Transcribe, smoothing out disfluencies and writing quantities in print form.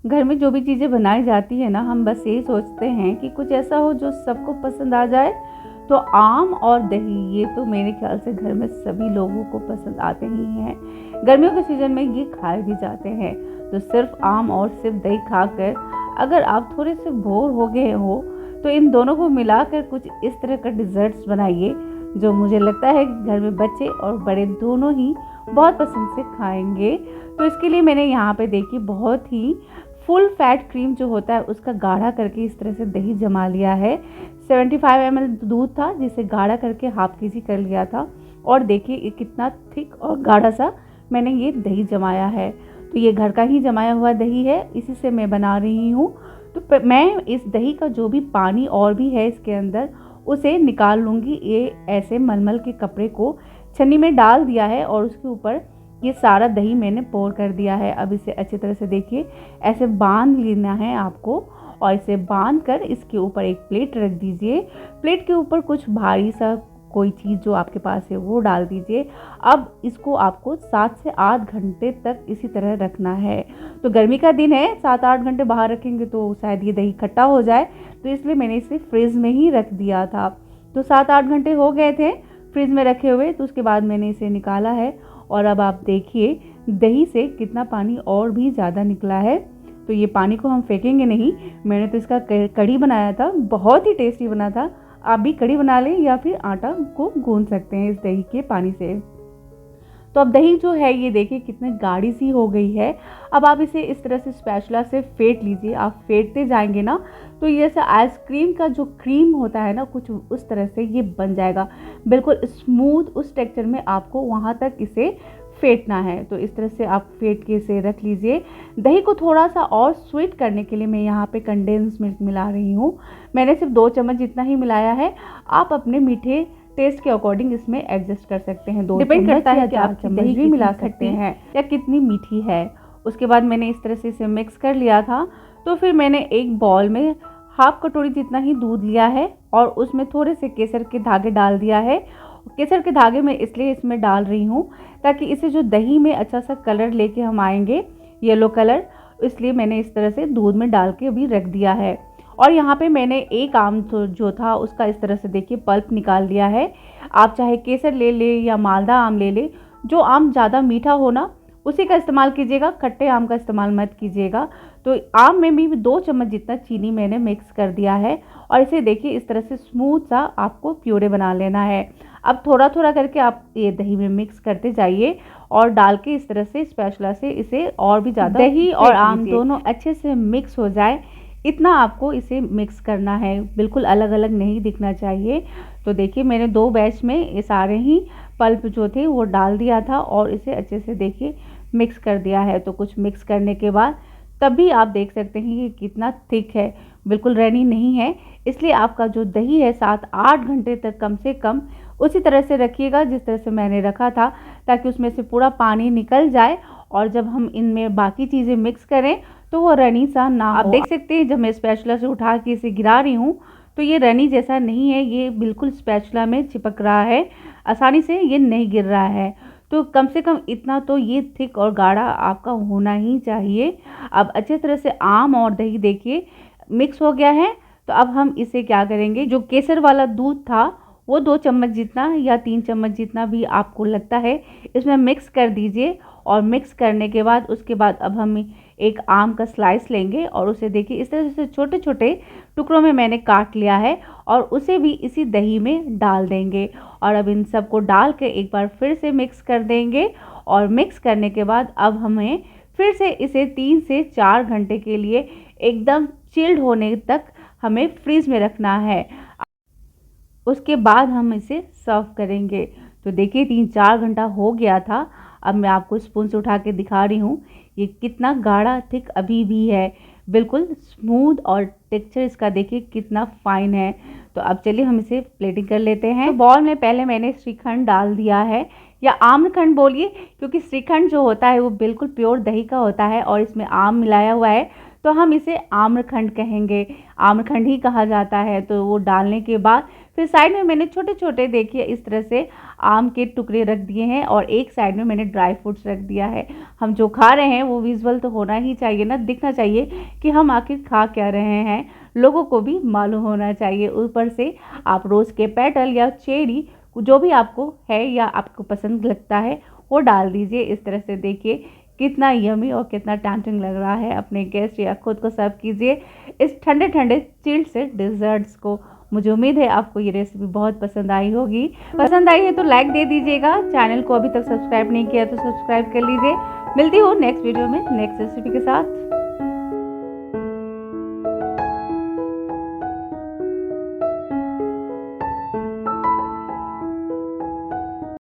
घर में जो भी चीज़ें बनाई जाती है ना, हम बस यही सोचते हैं कि कुछ ऐसा हो जो सबको पसंद आ जाए। तो आम और दही ये तो मेरे ख्याल से घर में सभी लोगों को पसंद आते ही हैं। गर्मियों के सीज़न में ये खाए भी जाते हैं। तो सिर्फ आम और सिर्फ दही खाकर अगर आप थोड़े से बोर हो गए हो तो इन दोनों को मिलाकर कुछ इस तरह का डिज़र्ट्स बनाइए, जो मुझे लगता है कि घर में बच्चे और बड़े दोनों ही बहुत पसंद से खाएंगे। तो इसके लिए मैंने यहाँ पे देखिए बहुत ही फुल फैट क्रीम जो होता है उसका गाढ़ा करके इस तरह से दही जमा लिया है। 75 ml दूध था जिसे गाढ़ा करके हाफ केजी कर लिया था। और देखिए ये कितना थिक और गाढ़ा सा मैंने ये दही जमाया है। तो ये घर का ही जमाया हुआ दही है, इसी से मैं बना रही हूँ। तो मैं इस दही का जो भी पानी और भी है इसके अंदर उसे निकाल लूँगी। ये ऐसे मलमल के कपड़े को छन्नी में डाल दिया है और उसके ऊपर ये सारा दही मैंने पोर कर दिया है। अब इसे अच्छी तरह से देखिए ऐसे बांध लेना है आपको, और इसे बांध कर इसके ऊपर एक प्लेट रख दीजिए। प्लेट के ऊपर कुछ भारी सा कोई चीज़ जो आपके पास है वो डाल दीजिए। अब इसको आपको 7 से 8 घंटे तक इसी तरह रखना है। तो गर्मी का दिन है, 7-8 घंटे बाहर रखेंगे तो शायद ये दही खट्टा हो जाए, तो इसलिए मैंने इसे फ्रिज में ही रख दिया था। तो 7-8 घंटे हो गए थे फ्रिज में रखे हुए, तो उसके बाद मैंने इसे निकाला है। और अब आप देखिए दही से कितना पानी और भी ज़्यादा निकला है। तो ये पानी को हम फेंकेंगे नहीं। मैंने तो इसका कढ़ी बनाया था, बहुत ही टेस्टी बना था। आप भी कढ़ी बना लें या फिर आटा को गूंथ सकते हैं इस दही के पानी से। तो अब दही जो है ये देखिए कितनी गाढ़ी सी हो गई है। अब आप इसे इस तरह से स्पैचुला से फेंट लीजिए। आप फेंटते जाएंगे ना तो ये ऐसा आइसक्रीम का जो क्रीम होता है ना, कुछ उस तरह से ये बन जाएगा, बिल्कुल स्मूथ। उस टेक्सचर में आपको वहाँ तक इसे फेंटना है। तो इस तरह से आप फेंट के इसे रख लीजिए। दही को थोड़ा सा और स्वीट करने के लिए मैं यहाँ पे कंडेंस मिल्क मिला रही हूँ। मैंने सिर्फ 2 चम्मच जितना ही मिलाया है। आप अपने मीठे टेस्ट के अकॉर्डिंग इसमें एडजस्ट कर सकते हैं। 2 डिपेंड करता है कि आप दही भी मिला सकते हैं या कितनी मीठी है। उसके बाद मैंने इस तरह से इसे मिक्स कर लिया था। तो फिर मैंने एक बॉल में हाफ कटोरी जितना ही दूध लिया है और उसमें थोड़े से केसर के धागे डाल दिया है। केसर के धागे मैं इसलिए इसमें डाल रही हूँ ताकि इसे जो दही में अच्छा सा कलर लेके हम आएंगे, येलो कलर, इसलिए मैंने इस तरह से दूध में डाल के अभी रख दिया है। और यहाँ पे मैंने एक आम जो था उसका इस तरह से देखिए पल्प निकाल लिया है। आप चाहे केसर ले ले या मालदा आम ले ले, जो आम ज़्यादा मीठा हो ना उसी का इस्तेमाल कीजिएगा, खट्टे आम का इस्तेमाल मत कीजिएगा। तो आम में भी 2 चम्मच जितना चीनी मैंने मिक्स कर दिया है और इसे देखिए इस तरह से स्मूथ सा आपको प्यूरे बना लेना है। अब थोड़ा थोड़ा करके आप ये दही में मिक्स करते जाइए और डाल के इस तरह से स्पैचुला से इसे और भी ज़्यादा दही और आम दोनों अच्छे से मिक्स हो जाए, इतना आपको इसे मिक्स करना है, बिल्कुल अलग अलग नहीं दिखना चाहिए। तो देखिए मैंने 2 बैच में ये सारे ही पल्प जो थे वो डाल दिया था और इसे अच्छे से देखिए मिक्स कर दिया है। तो कुछ मिक्स करने के बाद तभी आप देख सकते हैं कि कितना थिक है, बिल्कुल रनी नहीं है। इसलिए आपका जो दही है 7-8 घंटे तक कम से कम उसी तरह से रखिएगा जिस तरह से मैंने रखा था, ताकि उसमें से पूरा पानी निकल जाए और जब हम इनमें बाकी चीज़ें मिक्स करें तो वो रनी सा ना हो। आप देख सकते हैं जब मैं स्पैचुला से उठा के इसे गिरा रही हूँ तो ये रनी जैसा नहीं है, ये बिल्कुल स्पैचुला में चिपक रहा है, आसानी से ये नहीं गिर रहा है। तो कम से कम इतना तो ये थिक और गाढ़ा आपका होना ही चाहिए। अब अच्छे तरह से आम और दही देखिए मिक्स हो गया है। तो अब हम इसे क्या करेंगे, जो केसर वाला दूध था वो 2 चम्मच जितना या 3 चम्मच जितना भी आपको लगता है इसमें मिक्स कर दीजिए। और मिक्स करने के बाद उसके बाद अब हम एक आम का स्लाइस लेंगे और उसे देखिए इस तरह से छोटे छोटे टुकड़ों में मैंने काट लिया है और उसे भी इसी दही में डाल देंगे। और अब इन सबको डाल के एक बार फिर से मिक्स कर देंगे। और मिक्स करने के बाद अब हमें फिर से इसे 3 से 4 घंटे के लिए एकदम चिल्ड होने तक हमें फ्रीज में रखना है। उसके बाद हम इसे सर्व करेंगे। तो देखिए 3-4 घंटा हो गया था। अब मैं आपको स्पून से उठा के दिखा रही हूँ ये कितना गाढ़ा थिक अभी भी है, बिल्कुल स्मूथ, और टेक्सचर इसका देखिए कितना फाइन है। तो अब चलिए हम इसे प्लेटिंग कर लेते हैं। तो बॉल में पहले मैंने श्रीखंड डाल दिया है, या आम्रखंड बोलिए, क्योंकि श्रीखंड जो होता है वो बिल्कुल प्योर दही का होता है और इसमें आम मिलाया हुआ है। तो हम इसे आम्रखंड कहेंगे, आम्रखंड ही कहा जाता है। तो वो डालने के बाद फिर साइड में मैंने छोटे छोटे देखिए इस तरह से आम के टुकड़े रख दिए हैं और एक साइड में मैंने ड्राई फ्रूट्स रख दिया है। हम जो खा रहे हैं वो विजुअल तो होना ही चाहिए ना, दिखना चाहिए कि हम आखिर खा क्या रहे हैं, लोगों को भी मालूम होना चाहिए। ऊपर से आप रोज़ के पेटल या चेरी जो भी आपको है या आपको पसंद लगता है वो डाल दीजिए। इस तरह से देखिए कितना यमी और कितना टेम्पटिंग लग रहा है। अपने गेस्ट या खुद को सर्व कीजिए इस ठंडे ठंडे चिल्ड से डिज़र्ट्स को। मुझे उम्मीद है आपको ये रेसिपी बहुत पसंद आई होगी। पसंद आई है तो लाइक दे दीजिएगा, चैनल को अभी तक सब्सक्राइब नहीं किया तो सब्सक्राइब कर लीजिए। मिलती हूँ नेक्स्ट वीडियो में नेक्स्ट रेसिपी के साथ।